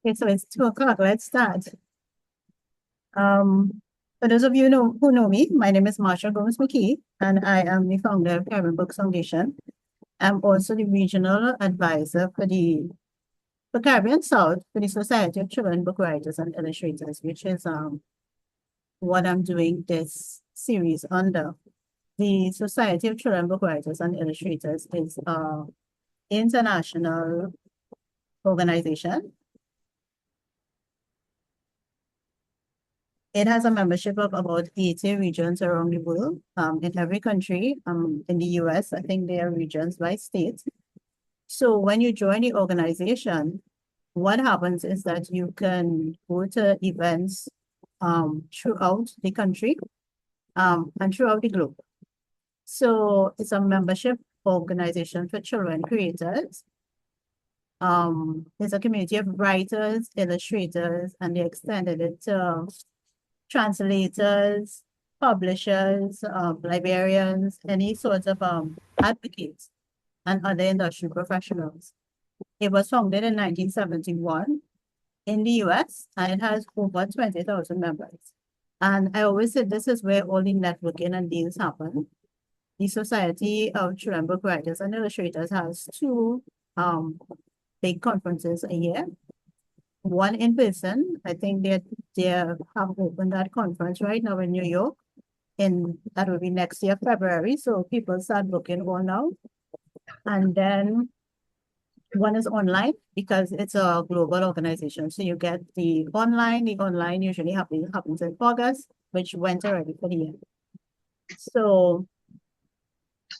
Okay, so it's 2 o'clock. Let's start. For those of you who know me, my name is Marsha Gomes-Mckie, and I am the founder of Caribbean Books Foundation. I'm also the regional advisor for Caribbean South for the Society of Children Book Writers and Illustrators, which is what I'm doing this series under. The Society of Children Book Writers and Illustrators is an international organization. It has a membership of about 80 regions around the world. In every country, in the US, I think there are regions by state. So when you join the organization, what happens is that you can go to events throughout the country and throughout the globe. So it's a membership organization for children creators. There's a community of writers, illustrators, and they extended it to translators, publishers, librarians, any sorts of advocates and other industry professionals. It was founded in 1971 in the US, and it has over 20,000 members. And I always say this is where all the networking and deals happen. The Society of Children Book Writers and Illustrators has two big conferences a year. One in person. I think they have opened that conference right now in New York, and that will be next year, February. So people start booking all now. And then one is online because it's a global organization. So you get the online. The online usually happens in August, which went already for the year. So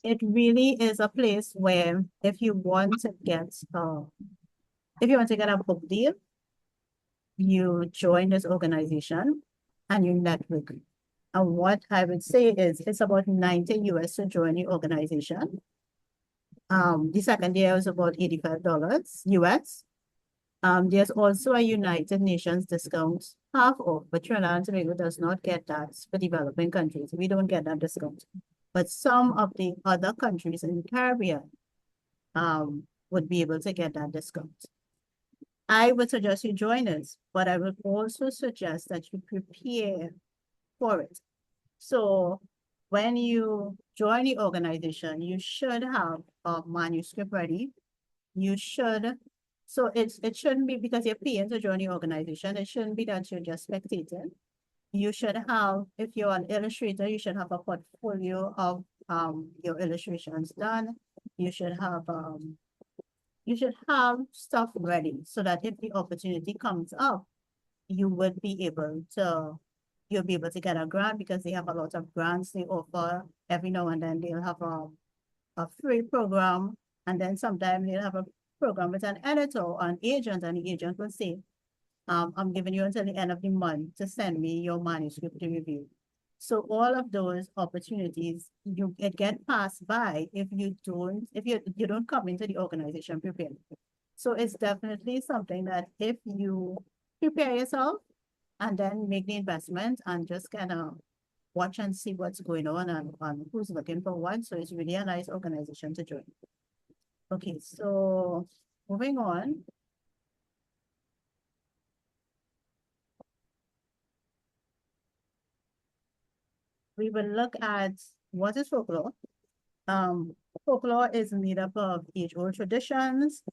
it really is a place where if you want to get a book deal, you join this organization and you network. And what I would say is it's about $90 US to join the organization. The second year was about $85 US. There's also a United Nations discount half off, but Trinidad and Tobago does not get that for developing countries. We don't get that discount. But some of the other countries in the Caribbean would be able to get that discount. I would suggest you join us, but I would also suggest that you prepare for it. So when you join the organization, you should have a manuscript ready. You should, so it shouldn't be because you're paying to join the organization. It shouldn't be that you're just spectating. You should have, if you're an illustrator, you should have a portfolio of your illustrations done. You should have stuff ready so that if the opportunity comes up, you'll be able to get a grant because they have a lot of grants they offer. Every now and then they'll have a free program, and then sometimes they'll have a program with an editor or an agent, and the agent will say, I'm giving you until the end of the month to send me your manuscript to review. So all of those opportunities you get passed by if you don't come into the organization prepared. So it's definitely something that if you prepare yourself and then make the investment and just kind of watch and see what's going on and who's looking for what. So it's really a nice organization to join. Okay, so moving on. We will look at what is folklore. Folklore is made up of age-old traditions,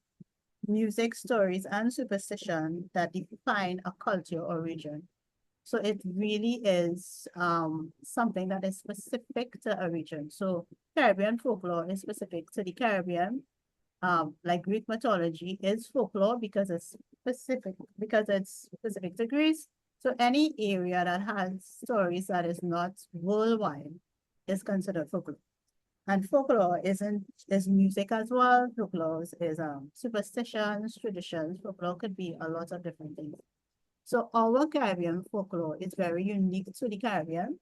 music, stories, and superstition that define a culture or region. So it really is something that is specific to a region. So Caribbean folklore is specific to the Caribbean. Like Greek mythology is folklore because it's specific to Greece. So any area that has stories that is not worldwide is considered folklore. And folklore is music as well. Folklore is superstitions, traditions. Folklore could be a lot of different things. So our Caribbean folklore is very unique to the Caribbean,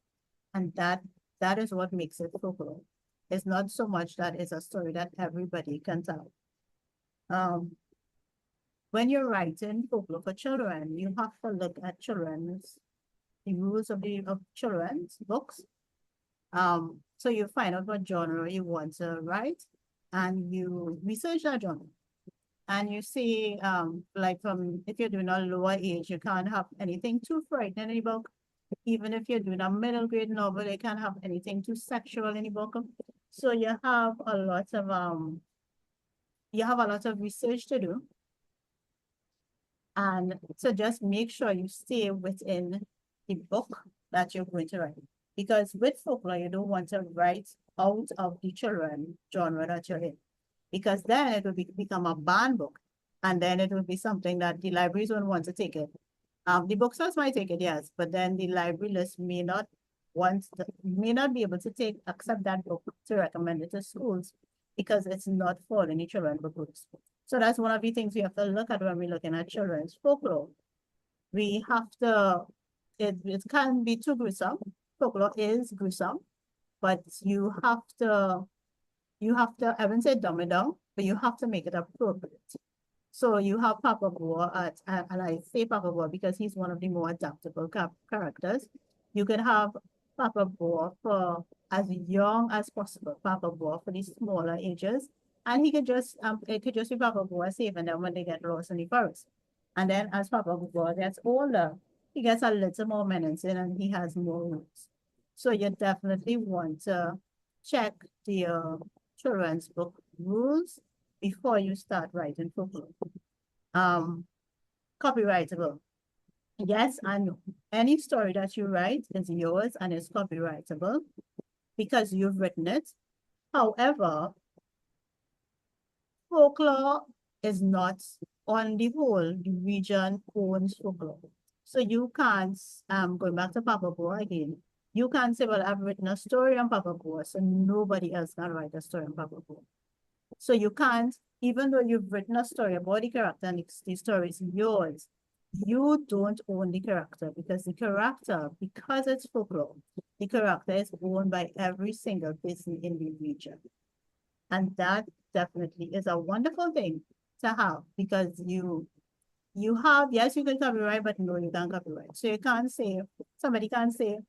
and that is what makes it folklore. It's not so much that it's a story that everybody can tell. When you're writing folklore for children, you have to look at the rules of children's books. So you find out what genre you want to write, and you research that genre. And you see, like if you're doing a lower age, you can't have anything too frightening in the book. Even if you're doing a middle grade novel, you can't have anything too sexual in the book. So you have a lot of research to do. And so just make sure you stay within the book that you're going to write. Because with folklore, you don't want to write out of the children genre that you're in. Because then it will become a banned book. And then it will be something that the libraries won't want to take it. The bookstores might take it, yes, but then the library list may not be able to accept that book to recommend it to schools because it's not for any children book groups. So that's one of the things we have to look at when we're looking at children's folklore. We have to, it can be too gruesome. Folklore is gruesome, but I wouldn't say dumb it down, but you have to make it appropriate. So you have Papa Boa and I say Papa Boa because he's one of the more adaptable characters. You could have Papa Boa for as young as possible, Papa Boa for the smaller ages. And it could just be Papa Boa saving them when they get lost in the forest. And then as Papa Boa gets older, he gets a little more menacing and he has more roots. So you definitely want to check the children's book rules before you start writing folklore. Copyrightable. Yes, and no. Any story that you write is yours and is copyrightable because you've written it. However, folklore is not on the whole, the region owns folklore. So you can't, going back to Papa Boa again, you can't say, well, I've written a story on Papa Boa, so nobody else can write a story on Papa Boa. So you can't, even though you've written a story about the character and the story is yours, you don't own the character because it's folklore, the character is owned by every single person in the region. And that definitely is a wonderful thing to have because yes, you can copyright, but no, you can't copyright. So somebody can't say,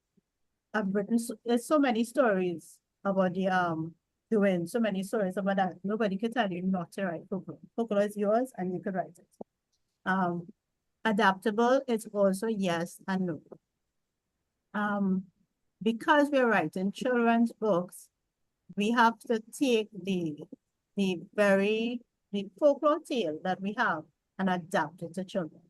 I've written there's so many stories about doing so many stories about that. Nobody can tell you not to write folklore. Folklore is yours and you can write it. Adaptable, it's also yes and no. Because we're writing children's books, we have to take the folklore tale that we have and adapt it to children.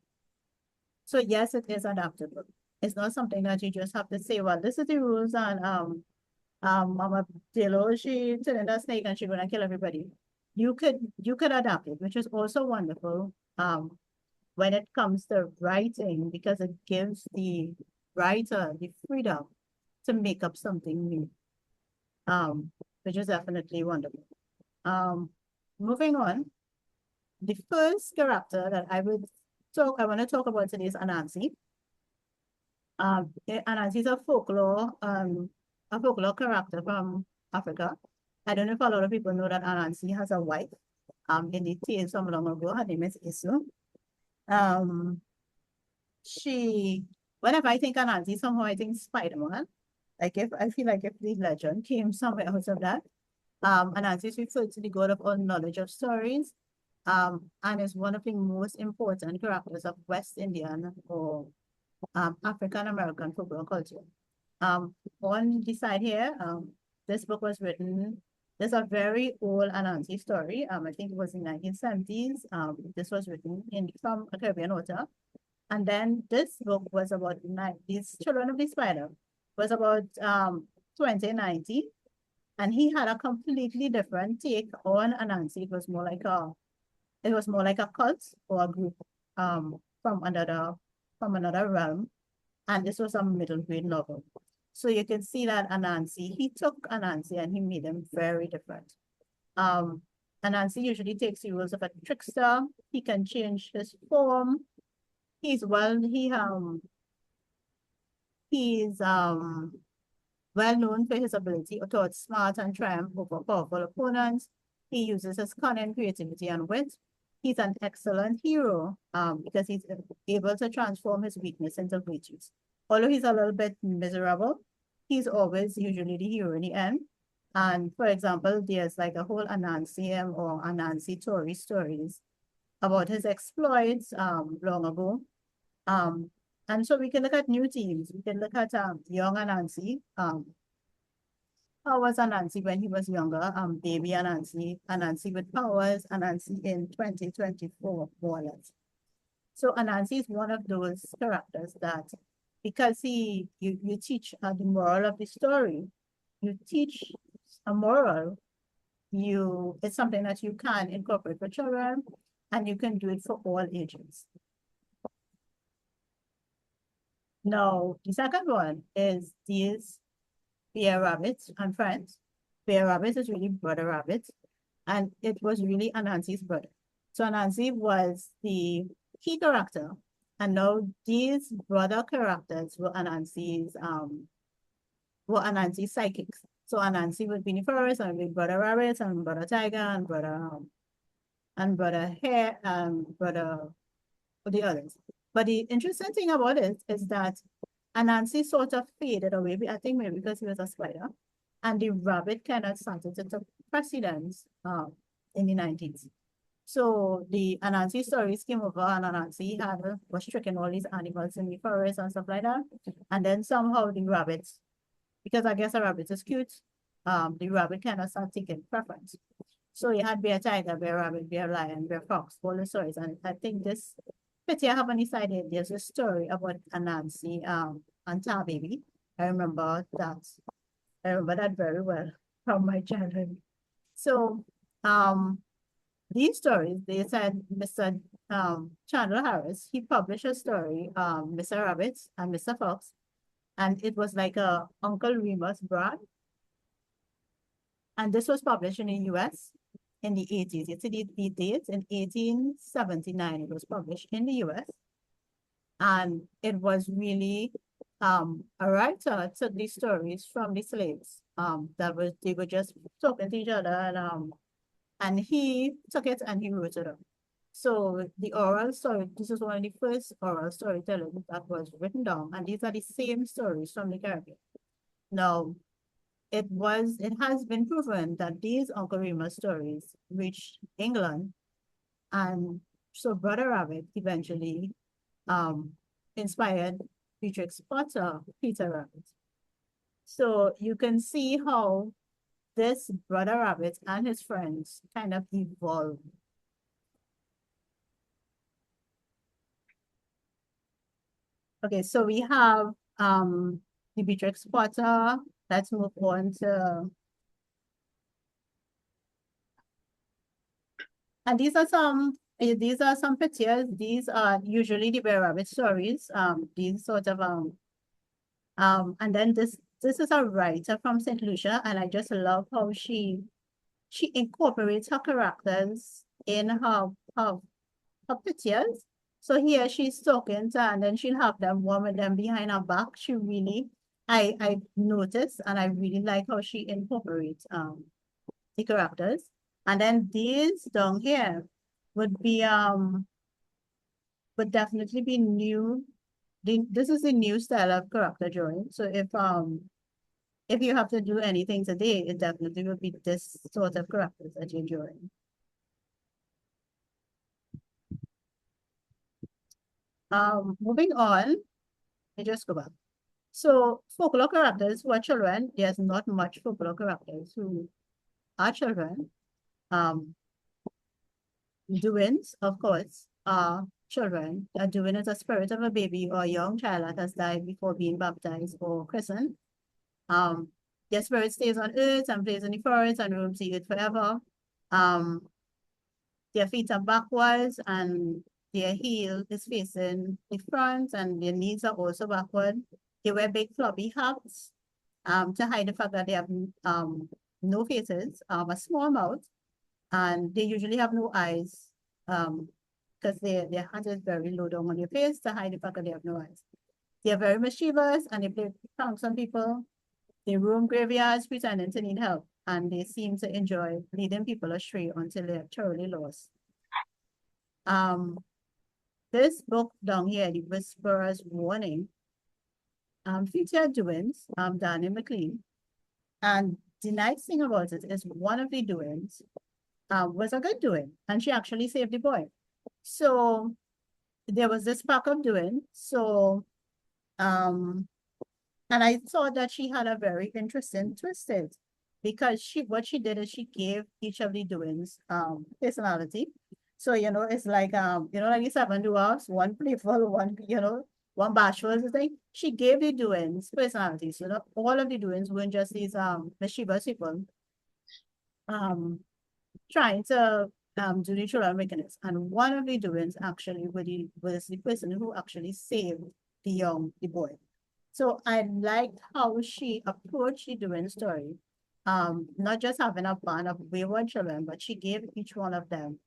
So yes, it is adaptable. It's not something that you just have to say, well, this is the rules and Mama Dillo, she turned into a snake and she's gonna kill everybody. You could adapt it, which is also wonderful when it comes to writing because it gives the writer the freedom to make up something new. Which is definitely wonderful. Moving on, the first character that I want to talk about today is Anansi. Anansi is a folklore character from Africa. I don't know if a lot of people know that Anansi has a wife. In the tale some long ago, her name is Isu. Whenever I think Anansi, somehow I think Spider-Man. I feel like if the legend came somewhere out of that. Anansi is referred to the god of all knowledge of stories, and is one of the most important characters of West Indian or African American folklore culture. On the side here, this book was written. There's a very old Anansi story. I think it was in 1970s. This was written from a Caribbean author. And then this book was about these Children of the Spider was about 2019. And he had a completely different take on Anansi. It was more like a cult or a group from another realm. And this was a middle grade novel. So you can see that he took Anansi and he made him very different. Anansi usually takes the roles of a trickster. He can change his form. He's well known for his ability to outsmart and triumph over powerful opponents. He uses his cunning, creativity, and wit. He's an excellent hero because he's able to transform his weakness into virtues. Although he's a little bit miserable, he's always usually the hero in the end. And for example, there's like a whole Anansi or Anansi Tori stories about his exploits long ago. And so we can look at new teams. We can look at young Anansi. How was Anansi when he was younger? Baby Anansi, Anansi with powers, Anansi in 2024, more or less. So Anansi is one of those characters that, because you teach the moral of the story, you teach a moral, it's something that you can incorporate for children, and you can do it for all ages. Now, the second one is these Bear Rabbits and Friends. Bear Rabbit is really Brother Rabbit, and it was really Anansi's brother. So Anansi was the key character, and now these brother characters were Anansi's psychics. So Anansi would be in the forest, and with Brother Rabbit, and Brother Tiger, and Brother Hare, and Brother the others. But the interesting thing about it is that Anansi sort of faded away, I think maybe because he was a spider, and the rabbit kind of started to take precedence in the 90s. So the Anansi stories came over, and Anansi was tricking all these animals in the forest and stuff like that. And then somehow the rabbits, because I guess a rabbit is cute, the rabbit kind of started taking preference. So you had bear tiger, bear rabbit, bear lion, bear fox, all the stories. And I think this picture I have on the side here, there's a story about Anansi and Tar Baby. I remember that very well from my childhood. So these stories, they said Mr. Chandler Harris, he published a story, Mr. Rabbit and Mr. Fox, and it was like a Uncle Remus brand. And this was published in the US in the 80s. It's the dates in 1879. It was published in the US. And it was really a writer took these stories from the slaves. They were just talking to each other, and he took it and he wrote it up. So the oral story, this is one of the first oral storytelling that was written down, and these are the same stories from the Caribbean. Now, it has been proven that these Uncle Remus stories reached England, and so Brother Rabbit eventually inspired Beatrix Potter, Peter Rabbit. So you can see how this Brother Rabbit and his friends kind of evolved. Okay, so we have the Beatrix Potter. Let's move on to, and these are some pictures. These are usually the Bear Rabbit stories. These sort of and then this is a writer from St. Lucia, and I just love how she incorporates her characters in her pictures. So here she's talking to, and then she'll have them, one with them behind her back. She really, I noticed, and I really like how she incorporates the characters. And then these down here would be would definitely be new. This is a new style of character drawing. So if you have to do anything today, it definitely would be this sort of characters that you're drawing. Moving on, let me just go back. So folklore characters who are children, there's not much folklore characters who are children. Doings, of course, are children. A doing is a spirit of a baby or a young child that has died before being baptized or christened. Their spirit stays on earth and plays in the forest and roams the earth forever. Their feet are backwards and their heel is facing the front, and their knees are also backward. They wear big floppy hats to hide the fact that they have no faces, a small mouth, and they usually have no eyes because their hat is very low down on their face to hide the fact that they have no eyes. They are very mischievous, and they play pranks on people. They roam graveyards pretending to need help, and they seem to enjoy leading people astray until they're thoroughly lost. This book down here, The Whisperer's Warning, featured doings, Danny McLean. And the nice thing about it is one of the doings was a good doing, and she actually saved the boy. So there was this pack of doing. So, and I thought that she had a very interesting twist in it, because what she did is she gave each of the doings personality. So, it's like like the seven dwarfs, one playful, one, one bashful thing. She gave the doings personalities. So that all of the doings weren't just these mischievous people um trying to do the children wickedness. And one of the doings actually was the person who actually saved the boy. So I liked how she approached the doing story. Not just having a band of wayward children, but she gave each one of them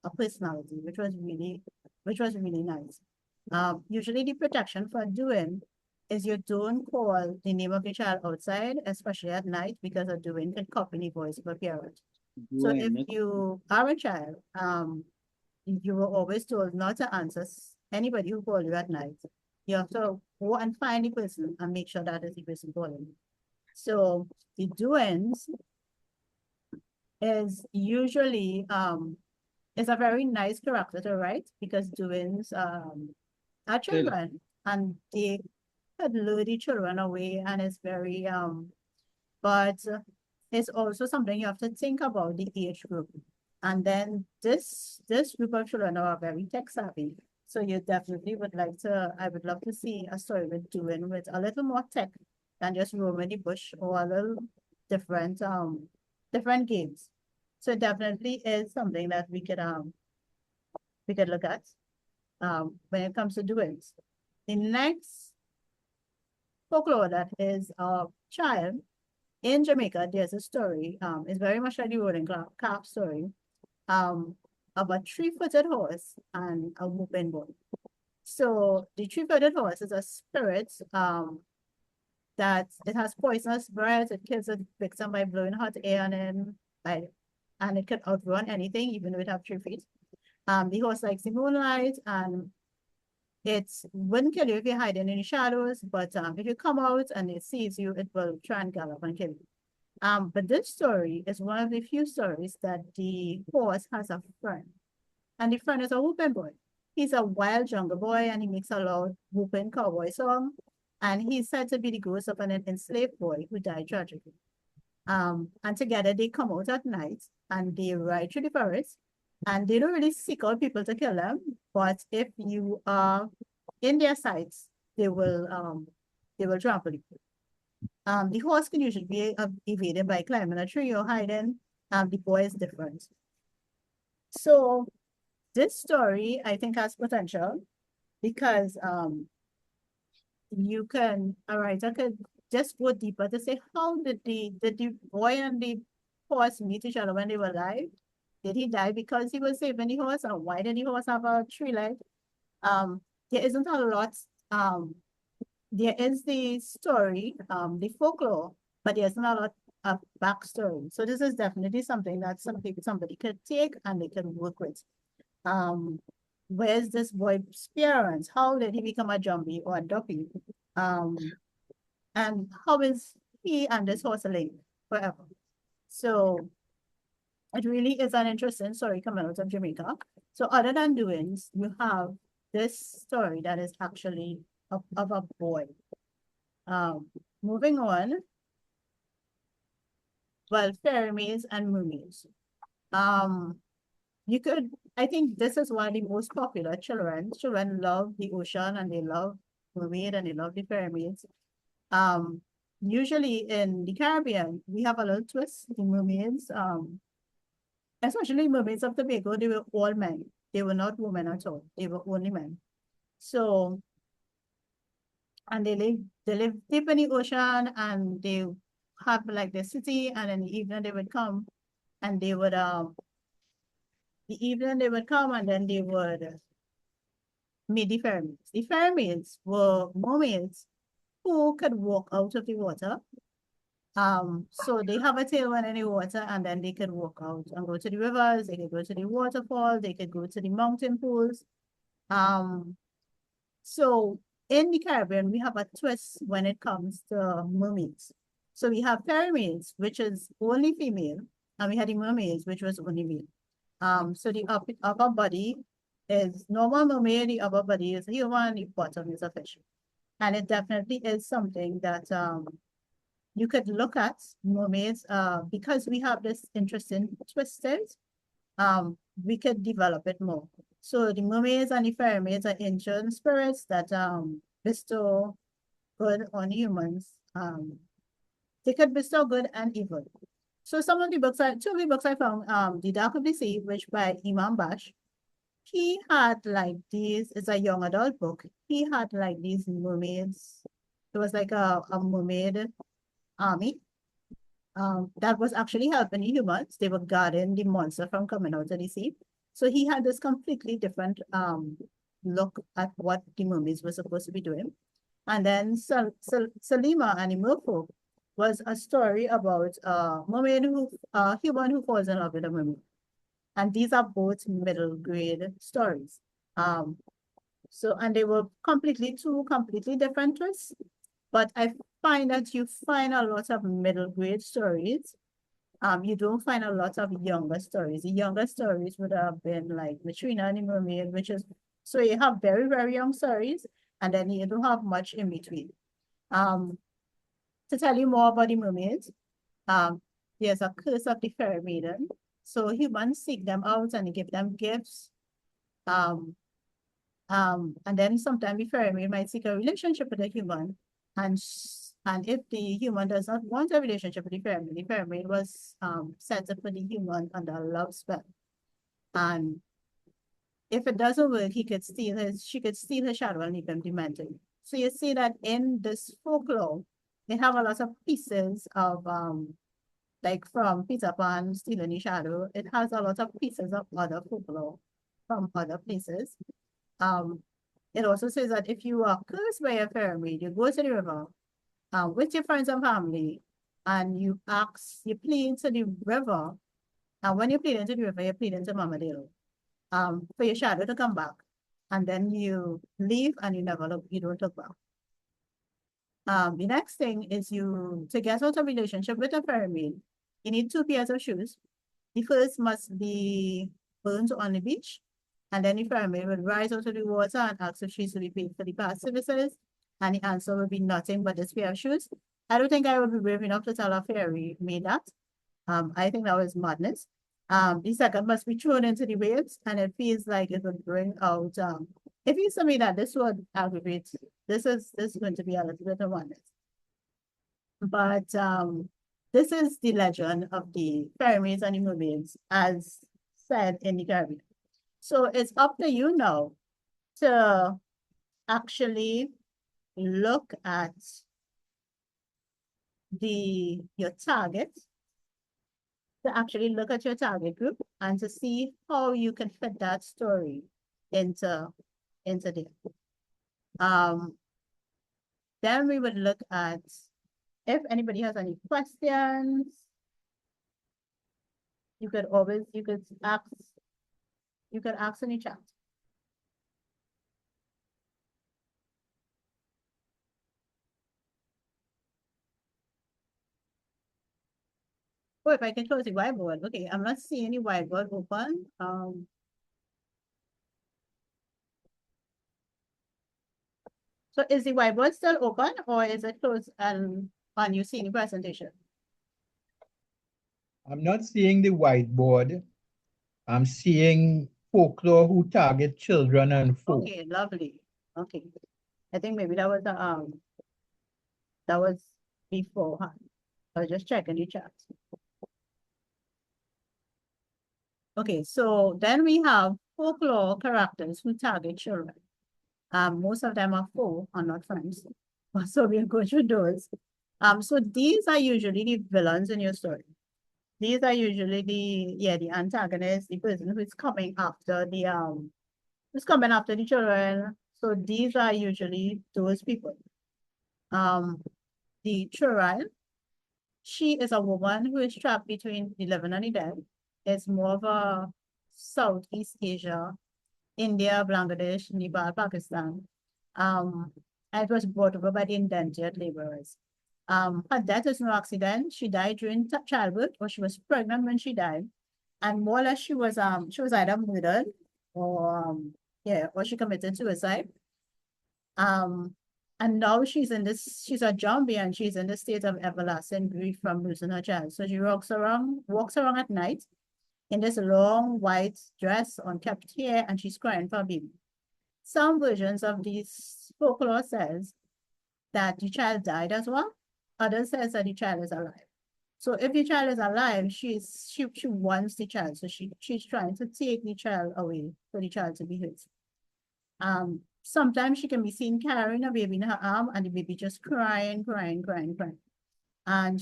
a personality, which was really nice. Usually the protection for doing is you don't call the name of the child outside, especially at night, because a doing can copy the voice of a parent. So if you are a child, you were always told not to answer anybody who called you at night. You have to go and find the person and make sure that is the person calling you. So the doings is usually is a very nice character to write, because doings are children and they could lure the children away, and it's very but it's also something you have to think about the age group. And then this group of children are very tech savvy. So you definitely I would love to see a story with a little more tech than just roaming the bush, or a little different different games. So it definitely is something that we could look at when it comes to doings. The next folklore that is a child in Jamaica, there's a story. It's very much like the rolling calf story. Of a three-footed horse and a whooping boy. So the three-footed horse is a spirit that it has poisonous breath. It kills a victim by blowing hot air on him, and it can outrun anything, even though it have 3 feet. The horse likes the moonlight, and it wouldn't kill you if you're hiding in the shadows, but if you come out and it sees you, it will try and gallop and kill you. But this story is one of the few stories that the horse has a friend, and the friend is a whooping boy. He's a wild jungle boy, and he makes a loud whooping cowboy song. And he's said to be the ghost of an enslaved boy who died tragically. And together they come out at night and they ride through the forest, and they don't really seek out people to kill them. But if you are in their sights, they will trample you. The horse can usually be evaded by climbing a tree or hiding. The boy is different. So this story, I think, has potential, because a writer could just go deeper to say, how did the boy and the horse meet each other when they were alive? Did he die because he was saving the horse, or why did the horse have a tree leg? There isn't a lot. There is the story, the folklore, but there's not a lot of backstory. So this is definitely something that somebody could take and they can work with. Where's this boy's parents? How did he become a jumbie or a duppy? And how is he and this horse linked forever? So it really is an interesting story coming out of Jamaica. So other than doings, you have this story that is actually of a boy. Moving on. Well, fairy maids and mermaids. I think this is one of the most popular children. Children love the ocean, and they love mermaid, and they love the pyramids. Usually in the Caribbean, we have a little twist. The mermaids, especially mermaids of Tobago, they were all men. They were not women at all. They were only men. So, and they live deep in the ocean, and they have like their city, and in the evening they would come, and they would and then they would meet the pyramids. The pyramids were mermaids who could walk out of the water. So they have a tailwind in the water, and then they could walk out and go to the rivers, they could go to the waterfall, they could go to the mountain pools. So in the Caribbean, we have a twist when it comes to mermaids. So we have pyramids, which is only female, and we had the mermaids, which was only male. So the upper body is normal mermaid, the upper body is human, the bottom is a fish. And it definitely is something that you could look at mermaids because we have this interesting twisted, we could develop it more. So the mermaids and the fairy maids are ancient spirits that bestow good on humans. They could bestow good and evil. So some of the books, two of the books I found, The Dark of the Sea, which by Imam Bash, he had like these, it's a young adult book. He had like these mermaids. It was like a mermaid army that was actually helping the humans. They were guarding the monster from coming out of the sea. So he had this completely different look at what the mermaids were supposed to be doing. And then Salima and the Merfolk was a story about a mermaid who, human who falls in love with a mermaid. And these are both middle grade stories. And they were two completely different twists. But I find that you find a lot of middle grade stories. You don't find a lot of younger stories. The younger stories would have been like Latrina and the Mermaid, which is, so you have very, very young stories, and then you don't have much in between. To tell you more about the mermaids, there's a curse of the fairy maiden. So humans seek them out and give them gifts. And then sometimes the fairy maid might seek a relationship with a human. And if the human does not want a relationship with the fairy maid was set up for the human under a love spell. And if it doesn't work, she could steal his shadow and leave him demented. So you see that in this folklore, they have a lot of pieces of like from Peter Pan stealing the shadow. It has a lot of pieces of other folklore from other places. It also says that if you are cursed by a fairy maid, you go to the river with your friends and family, and you plead to the river. And when you plead into the river, you plead into Mama Dale for your shadow to come back. And then you leave and you don't look back. The next thing is to get out of relationship with a fairy maid, you need 2 pairs of shoes. The first must be burnt on the beach, and then the fairy maid will rise out of the water and ask if she's to be paid for the past services, and the answer will be nothing but this pair of shoes. I don't think I would be brave enough to tell a fairy maid that. I think that was madness. The second must be thrown into the waves, and it feels like it would bring out, it feels to me that this would aggravate, this is going to be a little bit of madness. But this is the legend of the fairy maids and the mermaids, as said in the Caribbean. So it's up to you now to actually look at your target, to actually look at your target group and to see how you can fit that story into there. Then we would look at if anybody has any questions. You could ask in the chat. Oh, if I can close the whiteboard. Okay, I'm not seeing any whiteboard open. So is the whiteboard still open or is it closed and you see the presentation? I'm not seeing the whiteboard. I'm seeing folklore who target children and folk. Okay, lovely. Okay. I think maybe that was beforehand. I was just checking the chat. Okay, so then we have folklore characters who target children. Most of them are foe and not friends. So we'll go through those. So these are usually the villains in your story. These are usually the antagonist, the person who's coming after the children. So these are usually those people. The Chural, she is a woman who is trapped between the living and the dead. It's more of a Southeast Asia, India, Bangladesh, Nepal, Pakistan. And it was brought over by the indentured laborers. Her death is no accident. She died during childbirth, or she was pregnant when she died. And more or less she was either murdered or yeah, or she committed suicide. Um, and now she's a zombie and she's in the state of everlasting grief from losing her child. So she walks around at night in this long white dress, unkept hair, and she's crying for a baby. Some versions of this folklore says that the child died as well. Others says that the child is alive. So if the child is alive, she wants the child. So she's trying to take the child away for the child to be hers. Sometimes she can be seen carrying a baby in her arm and the baby just crying, crying, crying, crying. And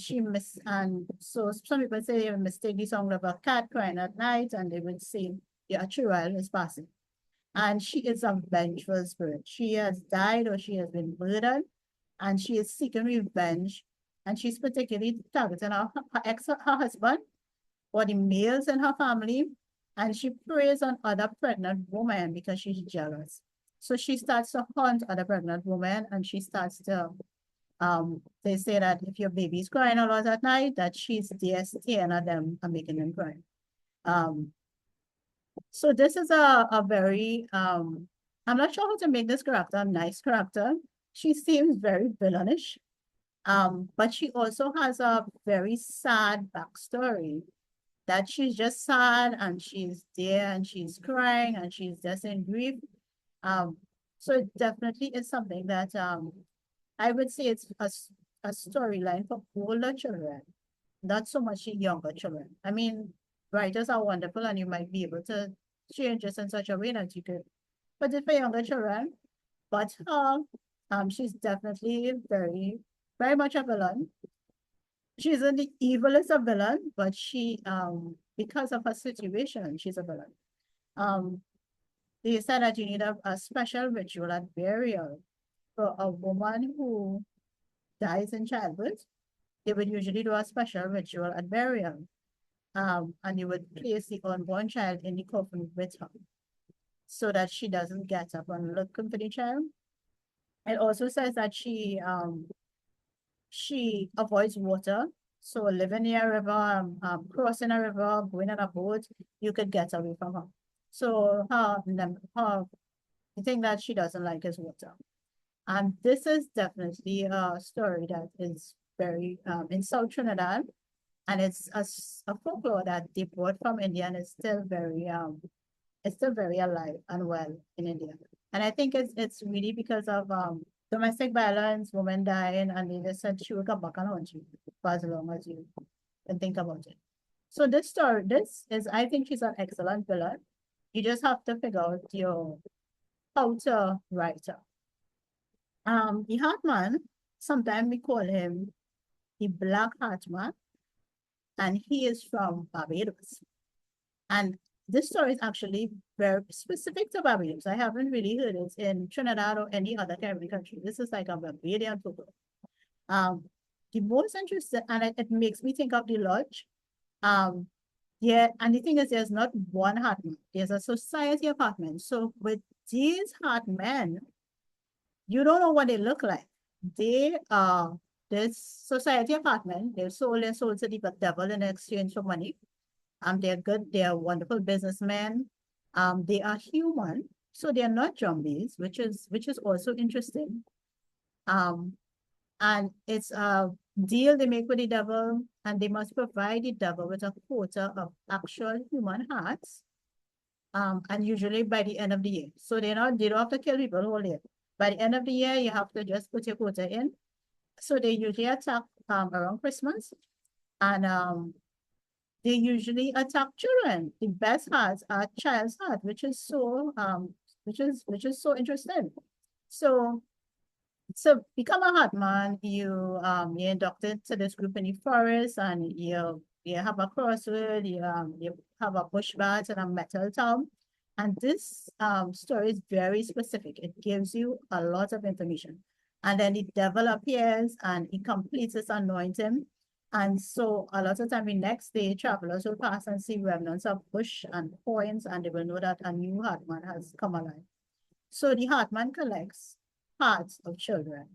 so some people say they would mistake the song of a cat crying at night and they would say, yeah, a child is passing. And she is a vengeful spirit. She has died or she has been murdered and she is seeking revenge. And she's particularly targeting her husband or the males in her family. And she preys on other pregnant women because she's jealous. So she starts to hunt other pregnant women and she starts to, they say that if your baby's crying a lot at night, that she's there staring at them and making them cry. Um, so this is a very, I'm not sure how to make this character a nice character. She seems very villainish, but she also has a very sad backstory that she's just sad and she's there and she's crying and she's just in grief. Um, so it definitely is something that I would say it's a storyline for older children, not so much younger children. I mean, writers are wonderful and you might be able to change this in such a way that you could put it for younger children. But she's definitely very much a villain. She isn't the evilest of villain, but she because of her situation, she's a villain. Um, they said that you need a special ritual at burial for a woman who dies in childbirth. They would usually do a special ritual at burial. And you would place the unborn child in the coffin with her so that she doesn't get up and look for the child. It also says that she avoids water. So living near a river, crossing a river, going on a boat, you could get away from her. So the thing that she doesn't like is water. And this is definitely a story that is very in South Trinidad, and it's a folklore that they brought from India and it's still very alive and well in India. And I think it's really because of domestic violence, women dying, and they just said she will come back and haunt you for as long as you can think about it. So this is, I think she's an excellent villain. You just have to figure out your how to write her. The Heartman, sometimes we call him the Black Heartman, and he is from Barbados. And this story is actually very specific to Barbados. I haven't really heard it in Trinidad or any other Caribbean country. This is like a Barbadian folklore. The most interesting, and it makes me think of the lodge. Yeah, and the thing is, there's not one heartman. There's a society of heartmen. So with these heartmen, you don't know what they look like. They are this society of heartmen. They're sold their souls to the devil in exchange for money. They're good. They are wonderful businessmen. They are human, so they are not zombies, which is also interesting. Um, and it's a deal they make with the devil, and they must provide the devil with a quota of actual human hearts. And usually by the end of the year. So they don't have to kill people whole year. By the end of the year, you have to just put your quota in. So they usually attack around Christmas, and they usually attack children. The best hearts are child's heart, which is so interesting. So become a heart man. You're inducted to this group in the forest, and you have a crossword. You have a bush bat and a metal town. And this story is very specific. It gives you a lot of information. And then the devil appears and he completes his anointing. And so a lot of time the next day, travelers will pass and see remnants of bush and coins, and they will know that a new heartman has come alive. So the heartman collects hearts of children.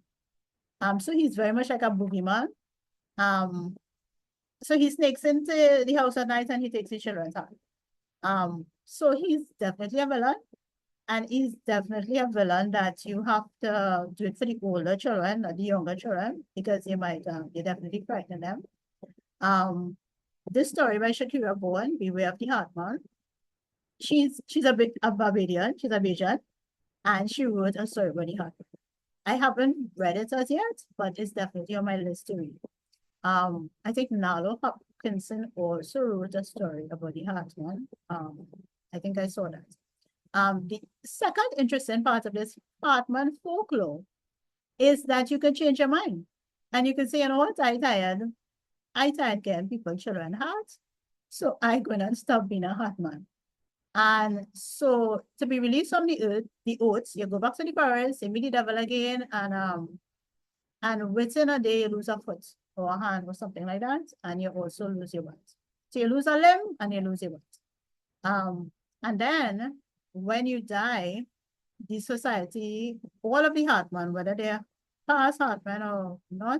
So he's very much like a boogeyman. So he sneaks into the house at night and he takes the children's heart. So he's definitely a villain. And he's definitely a villain that you have to do it for the older children, not the younger children, because you definitely frighten them. Um, this story by Shakira Bowen, Beware of the Heartman. She's a bit a Barbadian, she's a Bajan, and she wrote a story about the Heartman. I haven't read it as yet, but it's definitely on my list to read. I think Nalo Hopkinson also wrote a story about the Heartman. I think I saw that. The second interesting part of this Hartman folklore is that you can change your mind. And you can say, you know what, I tired getting people children hearts. So I'm gonna stop being a Hartman. And so to be released from the earth, the oaths, you go back to the forest, you meet the devil again, and within a day you lose a foot or a hand or something like that, and you also lose your butt. So you lose a limb and you lose your butt. And then when you die, the society, all of the Hartman, whether they're past Hartman or not,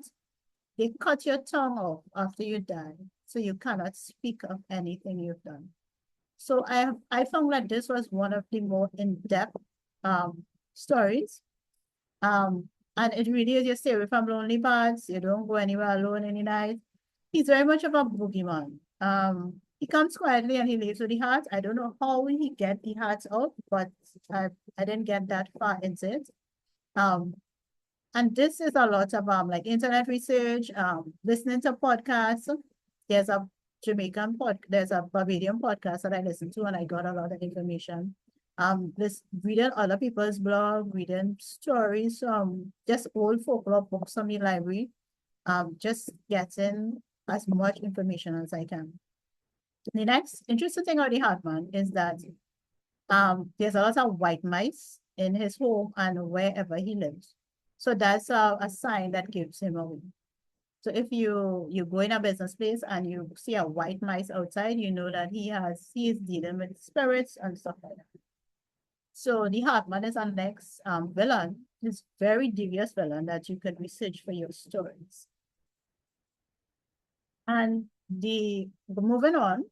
they cut your tongue off after you die. So you cannot speak of anything you've done. So I found that this was one of the more in-depth stories. Um, and it really is, you stay away from lonely paths, you don't go anywhere alone any night. He's very much of a boogeyman. He comes quietly and he leaves with the heart. I don't know how he get the hearts out, but I didn't get that far into it. Um, and this is a lot of like internet research, listening to podcasts. There's a there's a Barbadian podcast that I listen to and I got a lot of information. This reading other people's blog, reading stories, just old folklore books from the library, just getting as much information as I can. The next interesting thing about the Hartman is that there's a lot of white mice in his home and wherever he lives. So that's a sign that gives him away. So if you go in a business place and you see a white mice outside, you know that he is dealing with spirits and stuff like that. So the Hartman is our next villain. This very devious villain that you could research for your stories. And moving on,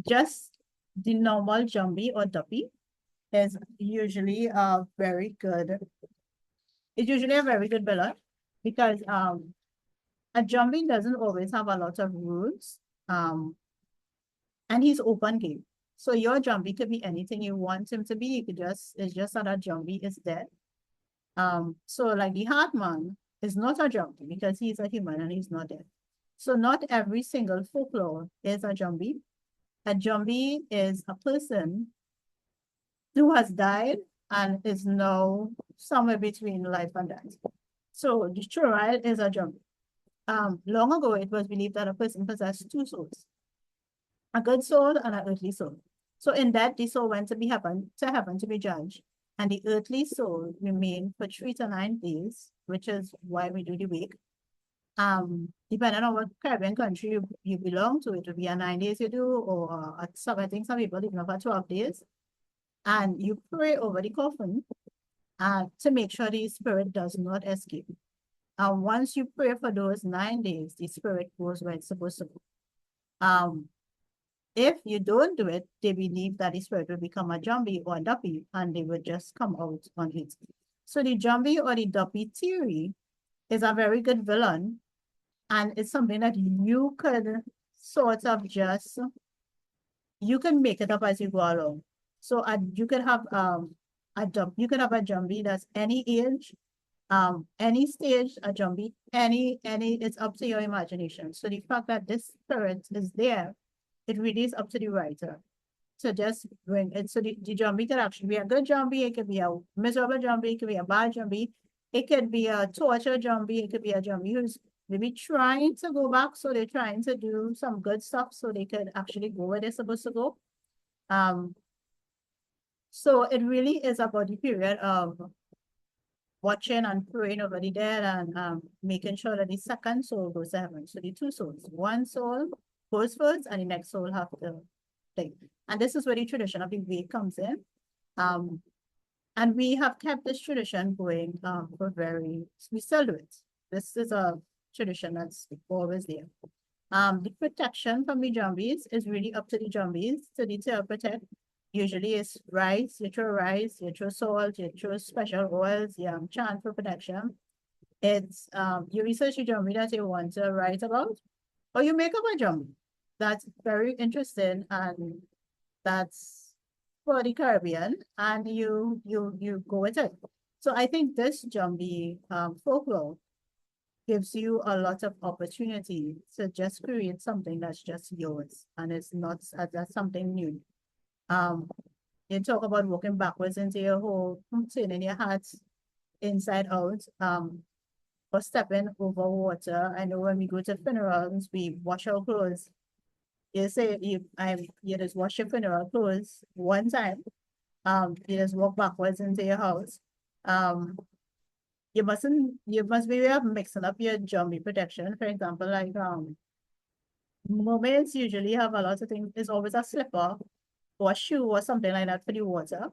just the normal zombie or duppy is usually a very good, it's usually a very good villain because a zombie doesn't always have a lot of rules. And he's open game. So your zombie could be anything you want him to be. You could it's just that a zombie is dead. So like the Hartman is not a zombie because he's a human and he's not dead. So not every single folklore is a zombie. A zombie is a person who has died and is now somewhere between life and death. So the Churil is a zombie. Long ago, it was believed that a person possessed two souls, a good soul and an earthly soul. So in that, the soul went to heaven to be judged, and the earthly soul remained for 3 to 9 days, which is why we do the week. Depending on what Caribbean country you belong to, it will be a 9 days you do, or I think some people even for 12 days. And you pray over the coffin to make sure the spirit does not escape. And once you pray for those 9 days, the spirit goes where it's supposed to go. If you don't do it, they believe that the spirit will become a zombie or a duppy and they will just come out on it. So the zombie or the duppy theory is a very good villain, and it's something that you could sort of just, you can make it up as you go along. So you could have you could have a zombie that's any age, any stage, a zombie, it's up to your imagination. So the fact that this spirit is there, it really is up to the writer to just bring it. So the zombie could actually be a good zombie, it could be a miserable zombie, it could be a bad zombie, it could be a torture zombie, it could be a zombie who's maybe trying to go back. So they're trying to do some good stuff so they could actually go where they're supposed to go. So it really is about the period of watching and praying over the dead and making sure that the second soul goes to heaven. So the two souls, one soul goes first and the next soul have to thing. And this is where the tradition of the wake comes in. And we have kept this tradition going we still do it. This is a tradition that's always there. The protection from the zombies is really up to the zombies to detail protect. Usually it's rice, you throw rice, you throw salt, you throw special oils, you chant for protection. It's you research your jumpy that you want to write about, or you make up a jumpy. That's very interesting, and that's for the Caribbean, and you go with it. So I think this jumpy folklore gives you a lot of opportunity to just create something that's just yours, and it's not that's something new. Um, you talk about walking backwards into your hole, turning your hat inside out, or stepping over water. I know when we go to funerals, we wash our clothes. You say you just wash your funeral clothes one time. You just walk backwards into your house. Um, you must be aware of mixing up your zombie protection. For example, like mermaids usually have a lot of things. There's always a slipper or a shoe or something like that for the water.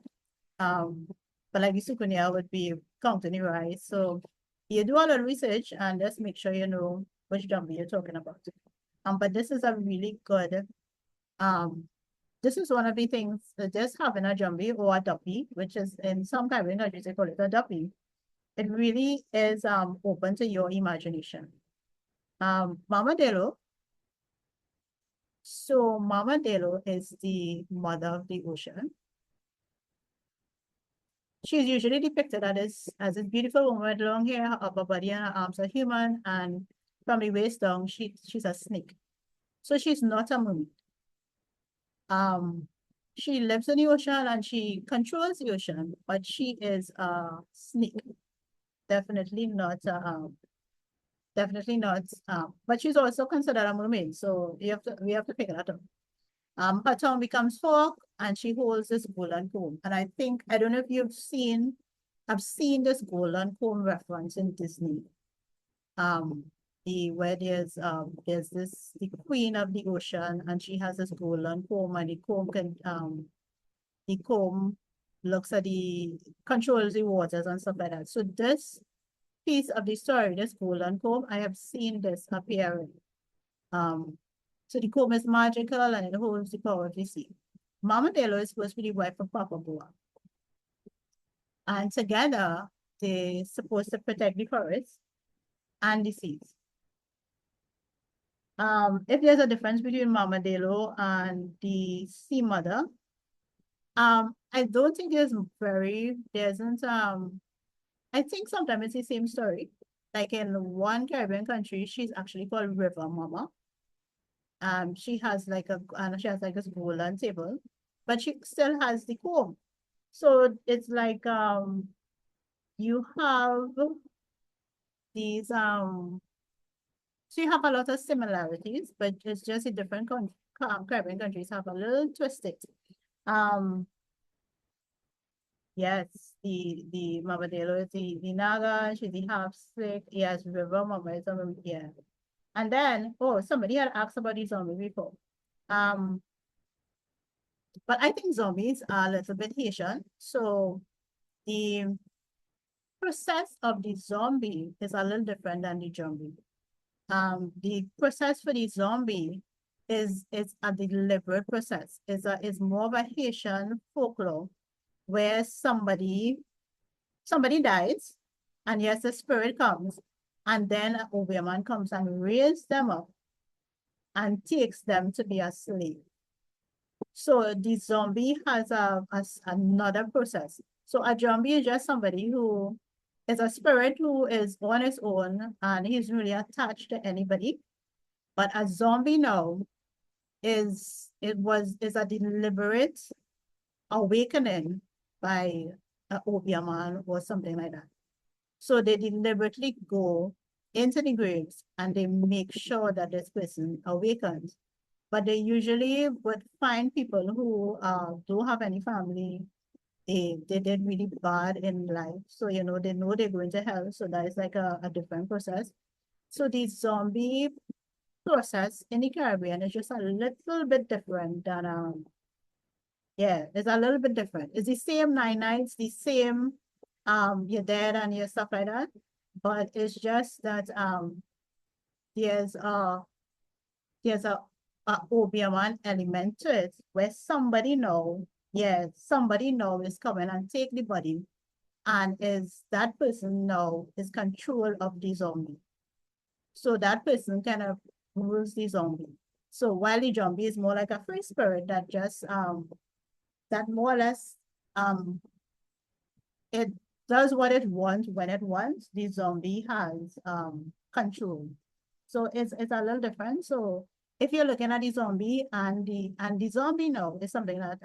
Um, but like the Sukunia would be counting your eyes. So you do a lot of research and just make sure you know which zombie you're talking about. But this is a really good um this is one of the things just having a jumbie or a duppy, which is in some Caribbean countries they call it a duppy. It really is open to your imagination. Mama Delo. So Mama Delo is the mother of the ocean. She's usually depicted as this beautiful woman with long hair, her upper body and her arms are human, and from the waist down, she's a snake. So she's not a mermaid. Um, she lives in the ocean and she controls the ocean, but she is a snake. Definitely not. Definitely not. But she's also considered a mermaid, so we have to figure that out. Her tongue becomes fork, and she holds this golden comb. And I don't know if I've seen this golden comb reference in Disney. Um, where there's the queen of the ocean, and she has this golden comb, and the comb looks at the controls the waters and stuff like that. So this piece of the story, this golden comb, I have seen this appearing. Um, so the comb is magical and it holds the power of the sea. Mama Delo is supposed to be the wife of Papa Boa. And together, they're supposed to protect the forest and the seas. If there's a difference between Mama Delo and the sea mother, I don't think there isn't, I think sometimes it's the same story. Like in one Caribbean country, she's actually called River Mama. She has like a golden table, but she still has the comb. So it's like you have these so you have a lot of similarities, but it's just in different Caribbean countries have a little twisted. Um yes, the Mabadelo is the Naga, she's the half sick, yes, River Mama is yeah. And then somebody had asked about the zombie before. Um but I think zombies are a little bit Haitian. So the process of the zombie is a little different than the zombie. The process for the zombie is a deliberate process. Is more of a Haitian folklore where somebody dies, and yes, the spirit comes, and then a woman comes and raises them up and takes them to be a slave. So the zombie has another process. So a zombie is just somebody who is a spirit who is on his own and he's really attached to anybody. But a zombie now is a deliberate awakening by an obeah man or something like that. So they deliberately go into the graves and they make sure that this person awakens. But they usually would find people who don't have any family. They did really bad in life. So, they know they're going to hell. So that is like a different process. So the zombie process in the Caribbean is just a little bit different than yeah, it's a little bit different. It's the same 9 nights, the same you're dead and your stuff like that. But it's just that there's a there's a Obeah man element to it where somebody know yeah, somebody now is coming and take the body, and is that person now is control of the zombie. So that person kind of rules the zombie. So while the zombie is more like a free spirit that just that more or less um it does what it wants when it wants, the zombie has control. So it's a little different. So if you're looking at the zombie and the zombie now is something that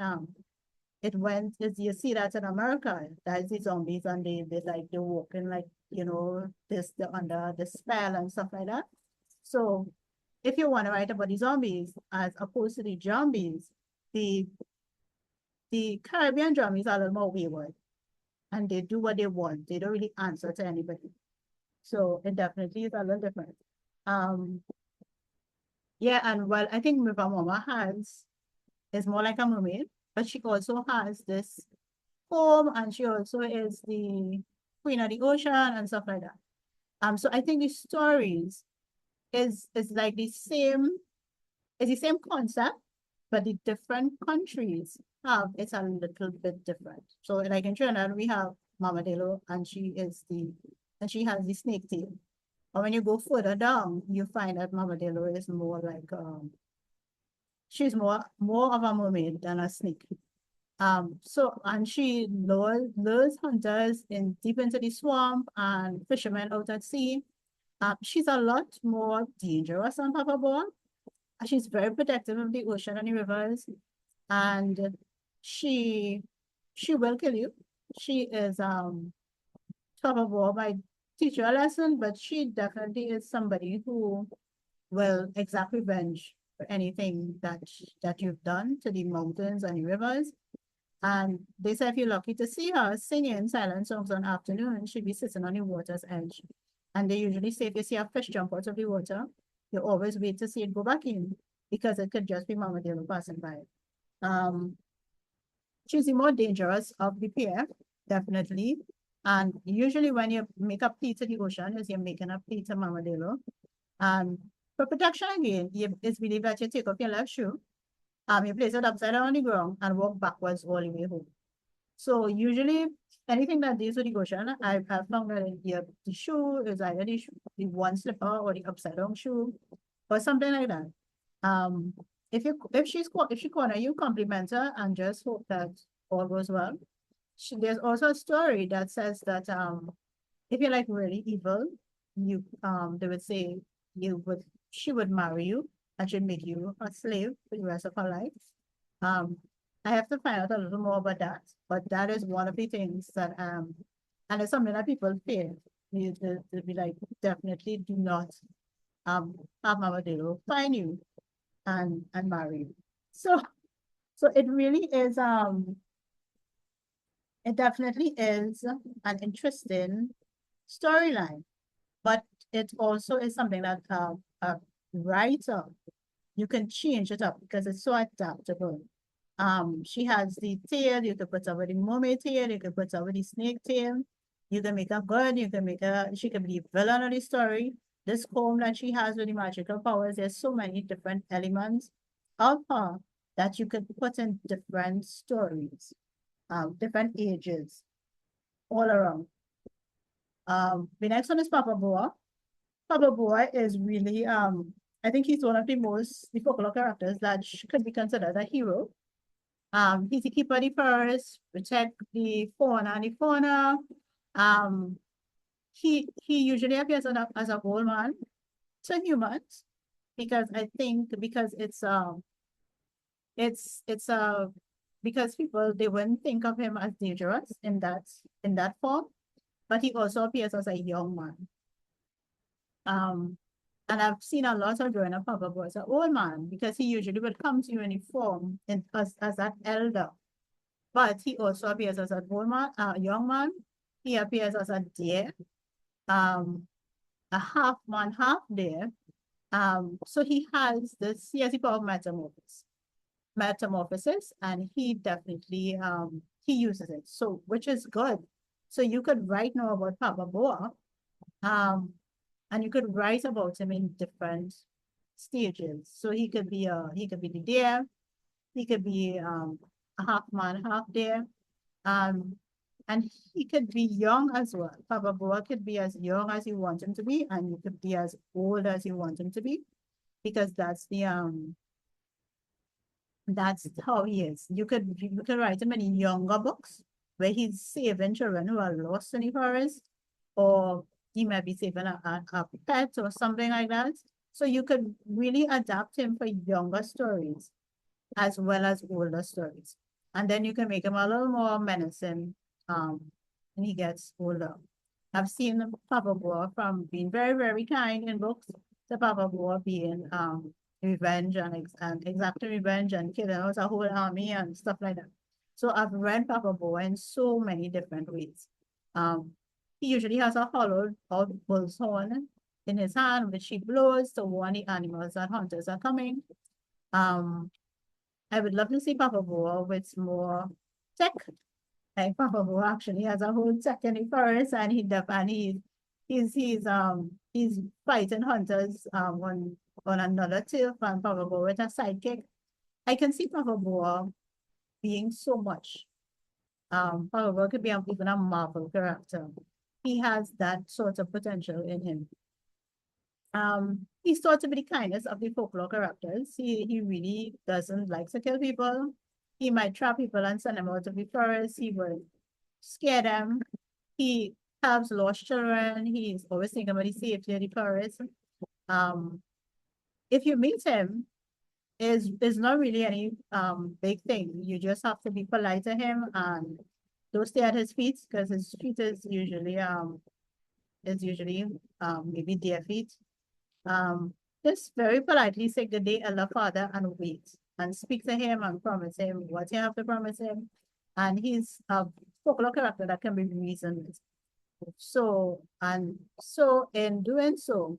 it went is you see that in America, that's the zombies and they like they're walking like, you know, this the under the spell and stuff like that. So if you want to write about the zombies as opposed to the zombies, the the Caribbean zombies are a little more wayward and they do what they want. They don't really answer to anybody. So it definitely is a little different. Um, yeah, and well, I think River Mama has is more like a mermaid, but she also has this home and she also is the queen of the ocean and stuff like that. So I think the stories is like it's the same concept, but the different countries have it's a little bit different. So like in Trinidad, we have Mamadelo and she has the snake tail. But when you go further down, you find that Mamadelo is more like she's more of a mermaid than a snake. So and she lures hunters in deep into the swamp and fishermen out at sea. She's a lot more dangerous than Papa Boa. She's very protective of the ocean and the rivers, and she she will kill you. She is Papa Boa might teach you a lesson, but she definitely is somebody who will exact revenge for anything that you've done to the mountains and the rivers. And they say if you're lucky to see her singing silent songs on afternoon, she'd be sitting on the water's edge. And they usually say if you see a fish jump out of the water, you always wait to see it go back in because it could just be Mama Delo passing by. Um, she's the more dangerous of the pair, definitely. And usually when you make a plea to the ocean, is you're making a plea to Mama Delo. And for protection again, it's believed that you take off your left shoe, you place it upside down on the ground and walk backwards all the way home. So usually anything that deals with the ocean, I've found that the shoe is either the one slipper or the upside down shoe or something like that. Um, if she corner you, compliment her and just hope that all goes well. There's also a story that says that if you're like really evil, you they would say you would she would marry you and she'd make you a slave for the rest of her life. Um, I have to find out a little more about that, but that is one of the things that and it's something that people fear. They'll be like, definitely do not um have Mama Delo find you and marry you. So so it really is it definitely is an interesting storyline, but it also is something that a writer you can change it up because it's so adaptable. She has the tail, you can put her with the mermaid tail, you can put her with the snake tail, you can make her good, you can make her, she can be the villain of the story. This comb that she has with the magical powers, there's so many different elements of her that you could put in different stories, different ages, all around. The next one is Papa Boa. Papa Boa is really, I think he's one of the folklore characters that could be considered a hero. He's the keeper of the forest, protect the fauna and the fauna. Um, he usually appears as a old man to humans because I think because it's because people they wouldn't think of him as dangerous in that form, but he also appears as a young man. Um, and I've seen a lot of growing up Papa Boy as an old man because he usually would come to you in a form as an elder. But he also appears as a old man, a young man. He appears as a deer, um, a half man, half deer. So he has the power of metamorphosis, and he definitely he uses it. So which is good. So you could write now about Papa Boa, um, and you could write about him in different stages. So he could be the deer, he could be half man, half deer. Um, and he could be young as well. Papa Boa could be as young as you want him to be, and you could be as old as you want him to be, because that's how he is. You could write him in younger books where he's saving children who are lost in the forest, or he might be saving a pet or something like that. So you could really adapt him for younger stories as well as older stories. And then you can make him a little more menacing when he gets older. I've seen Papa Boa from being very, very kind in books to Papa Boa being revenge and exacting revenge and killing out a whole army and stuff like that. So I've read Papa Boa in so many different ways. Um, he usually has a hollowed out bull's horn in his hand, which he blows to warn the animals that hunters are coming. Um, I would love to see Papa Boa with more tech. Like Papa Boa actually has a whole tech in the forest, and he's fighting hunters on another turf, and Papa Boa with a sidekick. I can see Papa Boa being so much. Papa Boa could be even a Marvel character. He has that sort of potential in him. He's thought to be the kindest of the folklore characters. He really doesn't like to kill people. He might trap people and send them out of the forest. He would scare them. He helps lost children. He's always thinking about the safety of the forest. Um, if you meet him, is not really any big thing. You just have to be polite to him and don't stay at his feet, because his feet is usually maybe their feet. Um, just very politely say good day, Allah Father, and wait. And speak to him and promise him what you have to promise him. And he's a folklore character that can be reasoned with. So in doing so,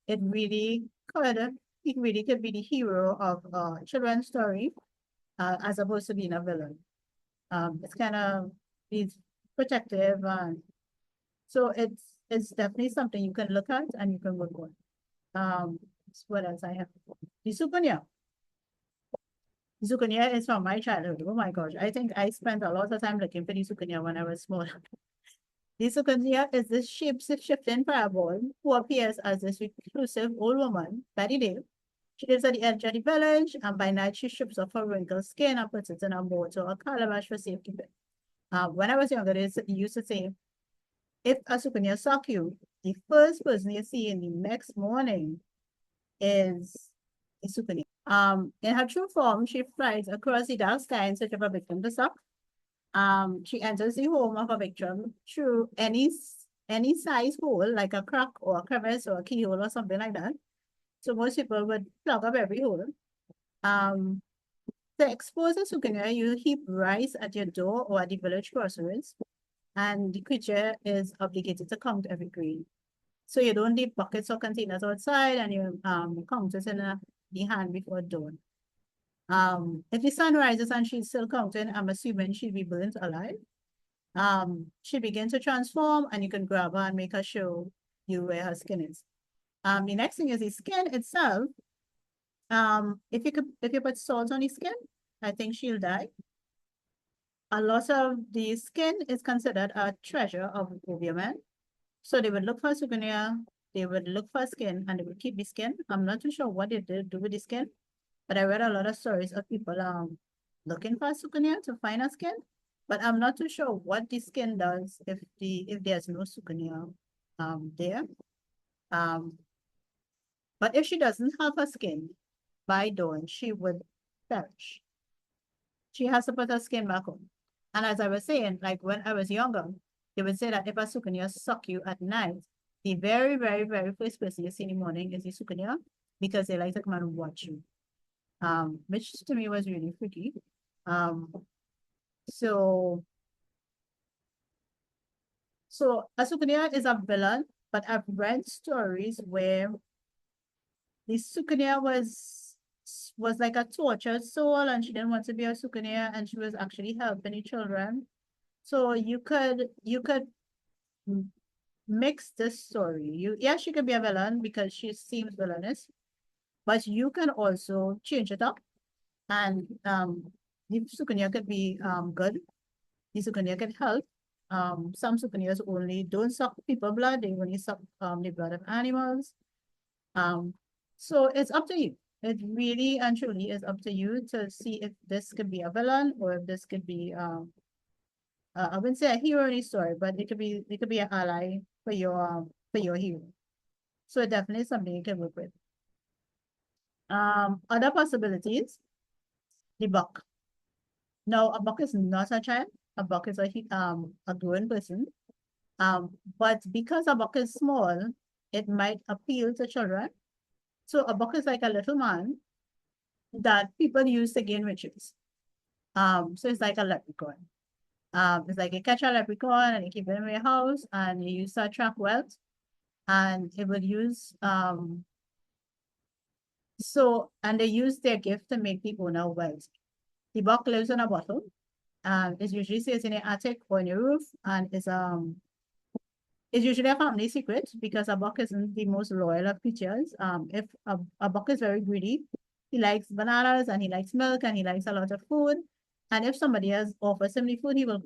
it really could, it really could be the hero of a children's story, as opposed to being a villain. It's kind of, he's protective, and so it's definitely something you can look at and you can work on. What else I have? The Sukunya. The Sukunya is from my childhood. Oh my gosh. I think I spent a lot of time looking for the Sukunya when I was small. The Sukunya is this shape-shifting fireball who appears as this reclusive old woman by the day. She lives at the edge of the village, and by night she strips off her wrinkled skin and puts it in a mold or a calabash for safekeeping. When I was younger, they used to say, if a Sukunya suck you, the first person you see in the next morning is Isukuni. In her true form, she flies across the dark sky in search of a victim to suck. She enters the home of a victim through any size hole, like a crack or a crevice or a keyhole or something like that. So most people would plug up every hole. To expose a Sukanya, you heap rice at your door or at the village crossroads, and the creature is obligated to count every grain. So you don't leave buckets or containers outside, and you count it in the hand before dawn. If the sun rises and she's still counting, I'm assuming she'll be burnt alive. She begins to transform, and you can grab her and make her show you where her skin is. The next thing is the skin itself. If you put salt on the skin, I think she'll die. A lot of the skin is considered a treasure of women. So they would look for a souvenir, they would look for skin, and they would keep the skin. I'm not too sure what they did do with the skin, but I read a lot of stories of people looking for a souvenir to find a skin. But I'm not too sure what the skin does if there's no souvenir there. But if she doesn't have her skin by dawn, she would perish. She has to put her skin back on. And as I was saying, like when I was younger, they would say that if a sukanya suck you at night, the very, very, very first person you see in the morning is the sukanya, because they like to come and watch you. Which to me was really freaky. So a sukanya is a villain, but I've read stories where the sukanya was like a tortured soul, and she didn't want to be a sukanya, and she was actually helping the children. So you could mix this story. She could be a villain because she seems villainous, but you can also change it up. And the sukunya could be good. The sukunya can help. Some sukunyas only don't suck people blood, they only suck the blood of animals. So it's up to you. It really and truly is up to you to see if this could be a villain or if this could be I wouldn't say a hero in a story, but it could be an ally for your hero. So definitely something you can work with. Other possibilities, the buck. Now a buck is not a child. A buck is a grown person. But because a buck is small, it might appeal to children. So a buck is like a little man that people use to gain riches. So it's like a leprechaun. It's like you catch a leprechaun and you keep it in your house and you use to attract wealth. And it would use and they use their gift to make the owner wealthy. The buck lives in a bottle. It usually stays in your attic or in your roof, and it's usually a family secret because a buck isn't the most loyal of creatures. If a buck is very greedy, he likes bananas and he likes milk and he likes a lot of food. And if somebody else offers him the food, he will.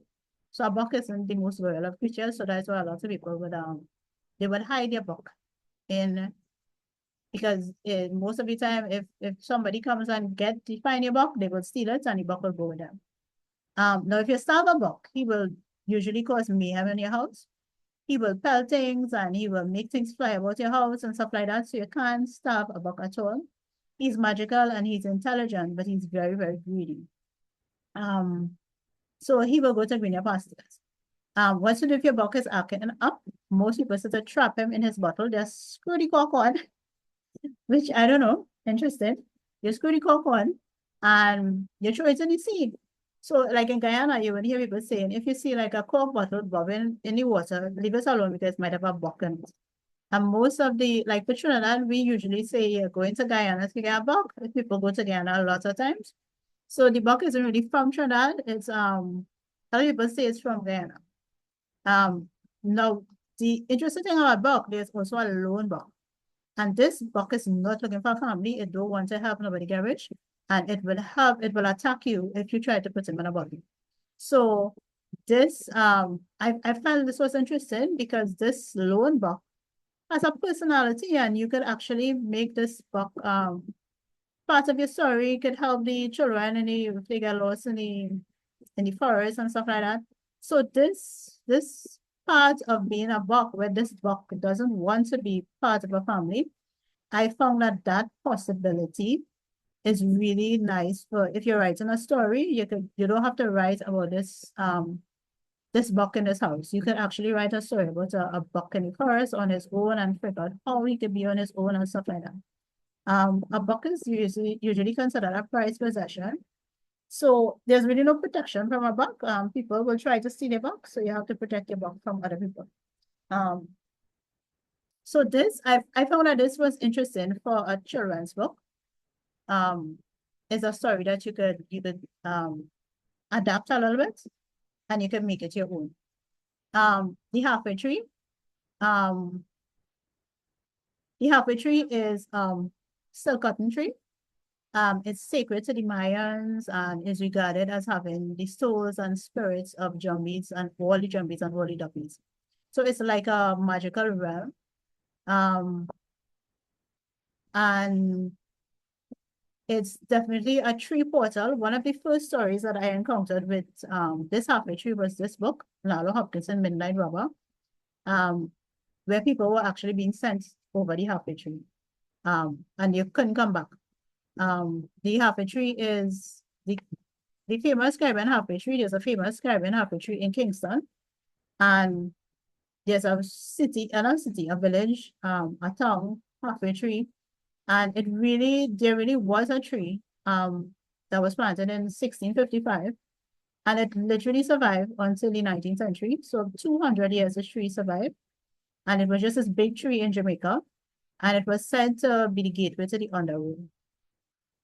So a buck isn't the most loyal of creatures. So that's why a lot of people would they would hide their buck in because most of the time if somebody comes and find your buck, they will steal it and the buck will go with them. Now if you starve a buck, he will usually cause mayhem in your house. He will pelt things and he will make things fly about your house and stuff like that. So you can't starve a buck at all. He's magical and he's intelligent, but he's very, very greedy. So he will go to greener pastures. Once you do if your buck is acting up, most people sort of trap him in his bottle. Just screw the cork on, which I don't know, interesting. You screw the cork on and you throw it in the sea. So like in Guyana, you would hear people saying, if you see like a cork bottle bobbing in the water, leave it alone because it might have a buck in it. And most of like for Trinidad, we usually say you're going to Guyana to get a buck. If people go to Guyana a lot of times. So the buck isn't really from Trinidad. It's a lot of people say it's from Guyana. Now the interesting thing about buck, there's also a lone buck. And this buck is not looking for a family. It don't want to help nobody get rich. And it will attack you if you try to put him in a body. So this, I found this was interesting because this lone buck has a personality and you could actually make this buck part of your story. You could help the children and if they get lost in the forest and stuff like that. So this part of being a buck, where this buck doesn't want to be part of a family, I found that possibility is really nice for if you're writing a story, you don't have to write about this buck in this house. You could actually write a story about a buck in the forest on his own and figure out how he could be on his own and stuff like that. A buck is usually considered a prized possession. So there's really no protection from a buck. People will try to steal a buck, so you have to protect your buck from other people. So I found that this was interesting for a children's book. It's a story that you could adapt a little bit and you can make it your own. The halfway tree. The halfway tree is still cotton tree. It's sacred to the Mayans and is regarded as having the souls and spirits of jumbies and all the jumbies and all the duppies. So it's like a magical realm. And it's definitely a tree portal. One of the first stories that I encountered with this halfway tree was this book, Lalo Hopkinson, Midnight Robber, where people were actually being sent over the halfway tree. And you couldn't come back. The halfway tree is the famous Caribbean halfway tree. There's a famous Caribbean halfway tree in Kingston. And there's a village, a town halfway tree. And there really was a tree that was planted in 1655. And it literally survived until the 19th century. So 200 years the tree survived. And it was just this big tree in Jamaica. And it was said to be the gateway to the underworld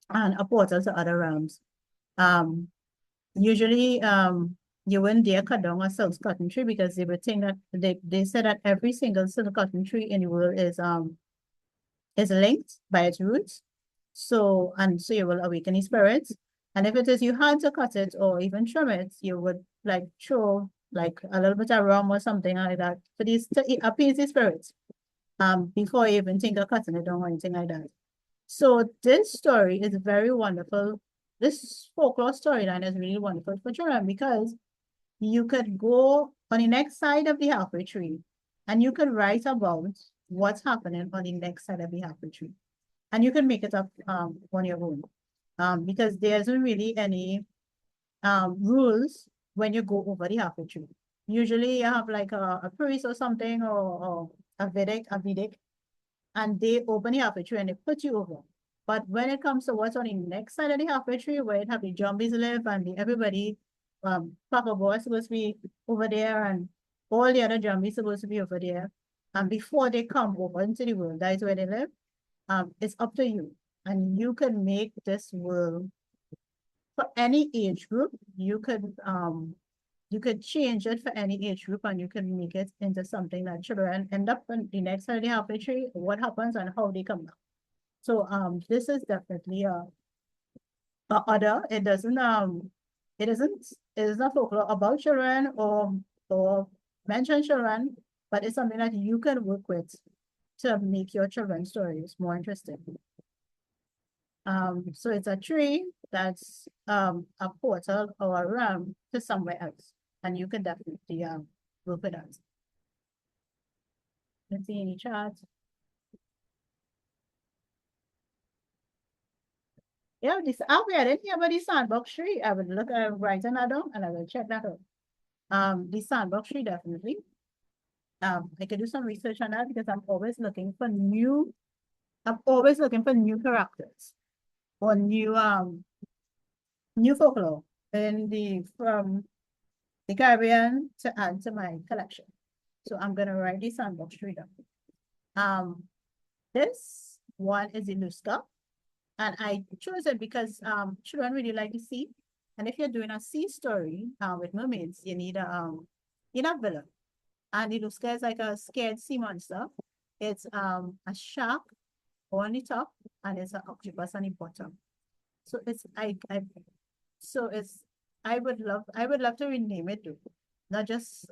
and a portal to other realms. Usually, you wouldn't dare cut down a silk cotton tree because they would think that they said that every single silk cotton tree in the world is linked by its roots. So you will awaken the spirits. And if it is you had to cut it or even trim it, you would like throw like a little bit of rum or something like that for these to appease the spirits. Before you even think of cutting it down or anything like that. So this story is very wonderful. This folklore storyline is really wonderful for children because you could go on the next side of the halfway tree and you could write about what's happening on the next side of the halfway tree. And you can make it up on your own. Because there isn't really any rules when you go over the halfway tree. Usually you have like a priest or something or a Vedic, and they open the halfway tree and they put you over. But when it comes to what's on the next side of the halfway tree, where it have the zombies live and everybody, Papa Boy is supposed to be over there and all the other zombies supposed to be over there. And before they come over into the world, that is where they live. It's up to you. And you can make this world for any age group. You could change it for any age group and you can make it into something that children end up in the next side of the halfway tree, what happens and how they come back. So this is definitely a other. It is not folklore about children or mention children, but it's something that you can work with to make your children's stories more interesting. So it's a tree that's a portal or a realm to somewhere else. And you can definitely work with that. Let's see any charts. Yeah, this I didn't hear about the sandbox tree. I would look at writing that down and I will check that out. The sandbox tree definitely. I could do some research on that because I'm always looking for new characters or new folklore from the Caribbean to add to my collection. So I'm gonna write the sandbox tree down. This one is Iluska. And I chose it because children really like the sea. And if you're doing a sea story with mermaids, you need a villain. And Iluska is like a scared sea monster. It's a shark on the top and it's an octopus on the bottom. So I would love to rename it too. Not just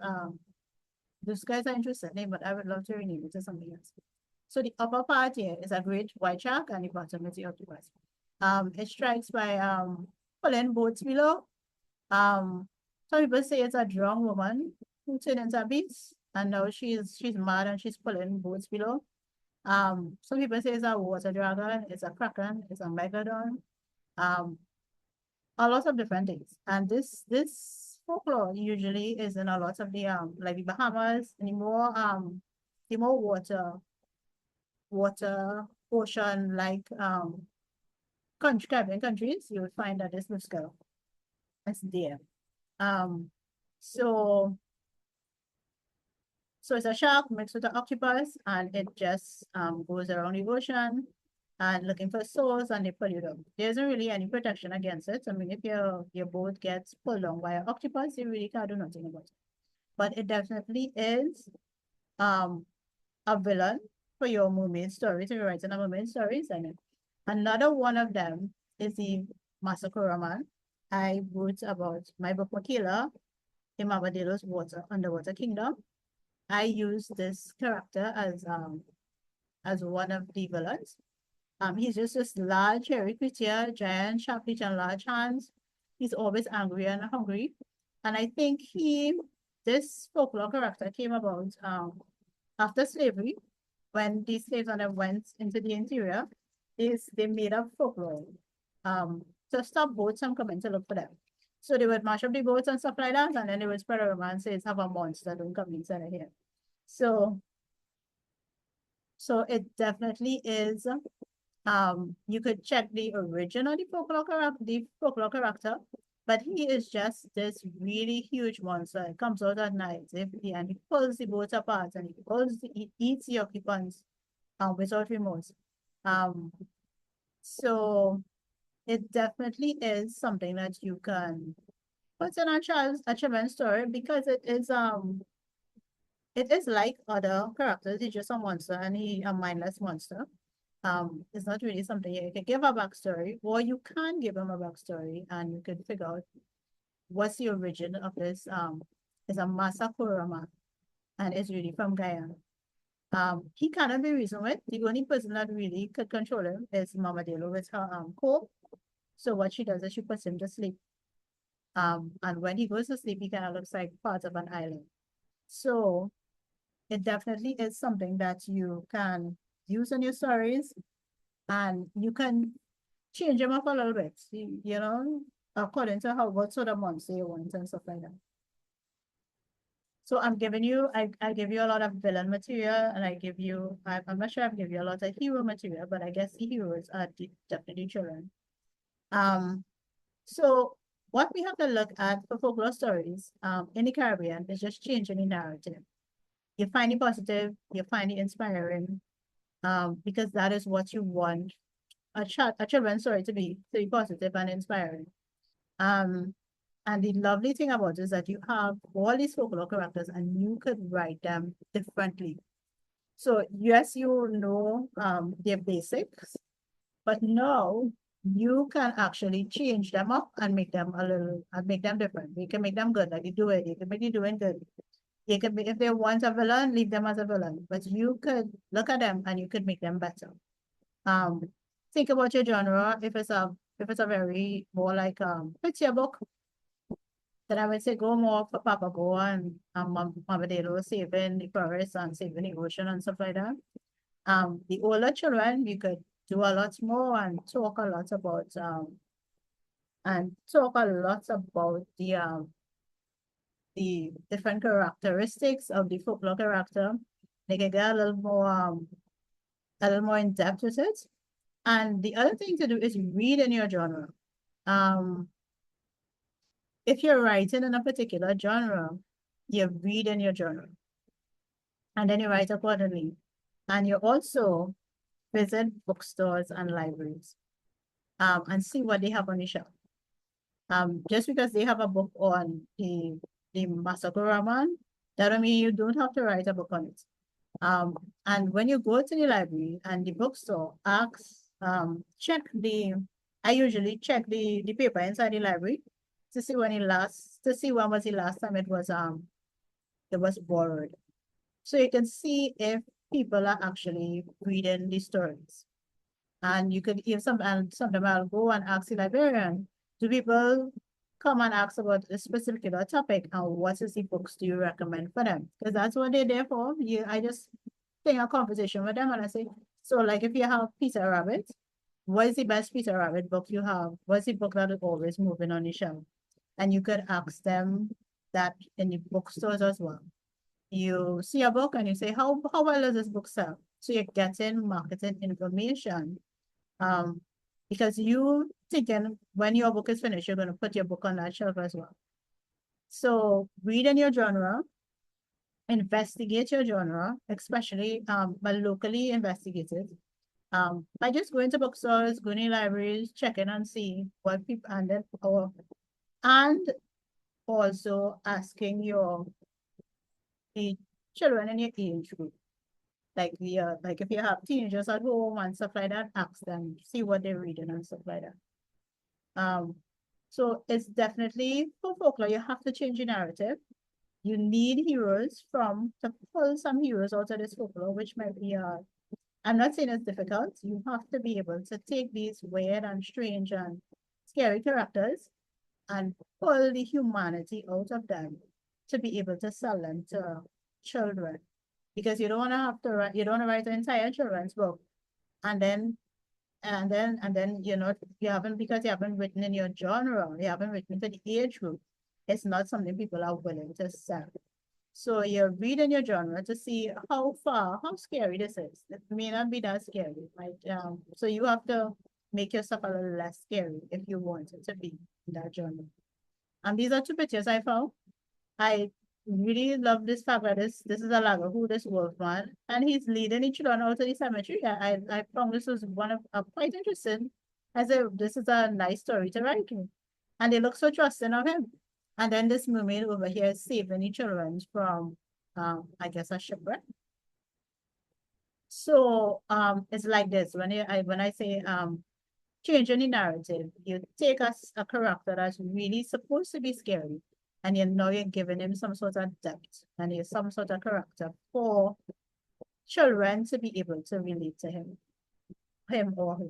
those guys are interested in, but I would love to rename it to something else. So the upper part here is a great white shark and the bottom is the octopus. It strikes by pulling boats below. Some people say it's a drunk woman who turned into a beast and now she's mad and she's pulling boats below. Some people say it's a water dragon, it's a kraken, it's a megalodon. A lot of different things. And this folklore usually is in a lot of the like the Bahamas and the more ocean like Caribbean countries, you would find that this muscle is there. Um so so it's a shark mixed with an octopus and it just goes around the ocean and looking for souls and they pull you down. There isn't really any protection against it. I mean, if your boat gets pulled down by an octopus, you really can't do nothing about it. But it definitely is a villain for your mermaid stories. If you're writing a mermaid stories, and another one of them is the Masakura Man. I wrote about my book Makila in Mavadelo's Underwater Kingdom. I use this character as one of the villains. He's just this large, hairy creature, giant, sharp teeth and large hands. He's always angry and hungry. And I think this folklore character came about after slavery, when these slaves went into the interior, they made up folklore to stop boats from coming to look for them. So they would mash up the boats and stuff like that, and then they would spread a rumor and say, have a monster, don't come inside of here. So it definitely is. You could check the original the folklore character, but he is just this really huge monster. It comes out at night, and he pulls the boats apart and he eats the occupants without remorse. So it definitely is something that you can put in a children's story because it is like other characters. He's just a monster and he a mindless monster. It's not really something you can give a backstory, or you can give him a backstory and you can figure out what's the origin of this. It's a Masakurama and it's really from Guyana. He cannot be reasoned with. The only person that really could control him is Mama Delo with her coal. So what she does is she puts him to sleep. And when he goes to sleep, he kind of looks like part of an island. So it definitely is something that you can use in your stories, and you can change them up a little bit, you know, according to how what sort of monster you want and stuff like that. So I'm giving you, I give you a lot of villain material, and I give you, I'm not sure I've given you a lot of hero material, but I guess the heroes are definitely children. Um, so what we have to look at for folklore stories in the Caribbean is just changing the narrative. You find it positive, you find it inspiring, because that is what you want a children's story to be positive and inspiring. Um, and the lovely thing about it is that you have all these folklore characters and you could write them differently. So yes, you know their basics, but now you can actually change them up and make them a little and make them different. You can make them good, like you do it. You can make it doing good. You can be if they want a villain, leave them as a villain. But you could look at them and you could make them better. Um, think about your genre. If it's a very more like picture book, then I would say go more for Papa Go and Mamadero saving the forest and saving the ocean and stuff like that. The older children, you could do a lot more and talk a lot about the different characteristics of the folklore character. They can get a little more in depth with it. And the other thing to do is read in your genre. Um, if you're writing in a particular genre, you read in your genre and then you write accordingly. And you also visit bookstores and libraries and see what they have on the shelf. Just because they have a book on the Massacre Raman, that don't mean you don't have to write a book on it. And when you go to the library and the bookstore, check I usually check the paper inside the library to see to see when was the last time it was borrowed. So you can see if people are actually reading the stories. And you could if sometimes I'll go and ask the librarian, do people come and ask about a specific topic and what is the books do you recommend for them? Because that's what they're there for. I just think a conversation with them and I say, so like if you have Peter Rabbit, what is the best Peter Rabbit book you have? What's the book that is always moving on the shelf? And you could ask them that in the bookstores as well. You see a book and you say, how well does this book sell? So you're getting marketing information. Um, because you thinking when your book is finished, you're going to put your book on that shelf as well. So read in your genre, investigate your genre, especially but locally investigated. By just going to bookstores, going to libraries, checking and see what people and also asking the children in your age group. Like if you have teenagers at home and stuff like that, ask them, see what they're reading and stuff like that. So it's definitely for folklore, you have to change your narrative. You need heroes to pull some heroes out of this folklore, which might be I'm not saying it's difficult. You have to be able to take these weird and strange and scary characters and pull the humanity out of them to be able to sell them to children. Because you don't want to have to write, you don't want to write an entire children's book and then you haven't because you haven't written in your genre, you haven't written for the age group. It's not something people are willing to sell. So you're reading your genre to see how scary this is. It may not be that scary, right? So you have to make yourself a little less scary if you want it to be in that genre. And these are two pictures I found. I really love this fact that this is a Lagahu, this wolfman, and he's leading each children out to the cemetery. I found this was one of quite interesting. I said this is a nice story to write, and they look so trusting of him. And then this mermaid over here is saving the children from, I guess, a shipwreck. So it's like this. When I say changing the narrative, you take a character that's really supposed to be scary, and you're giving him some sort of depth, and he's some sort of character for children to be able to relate to him or her.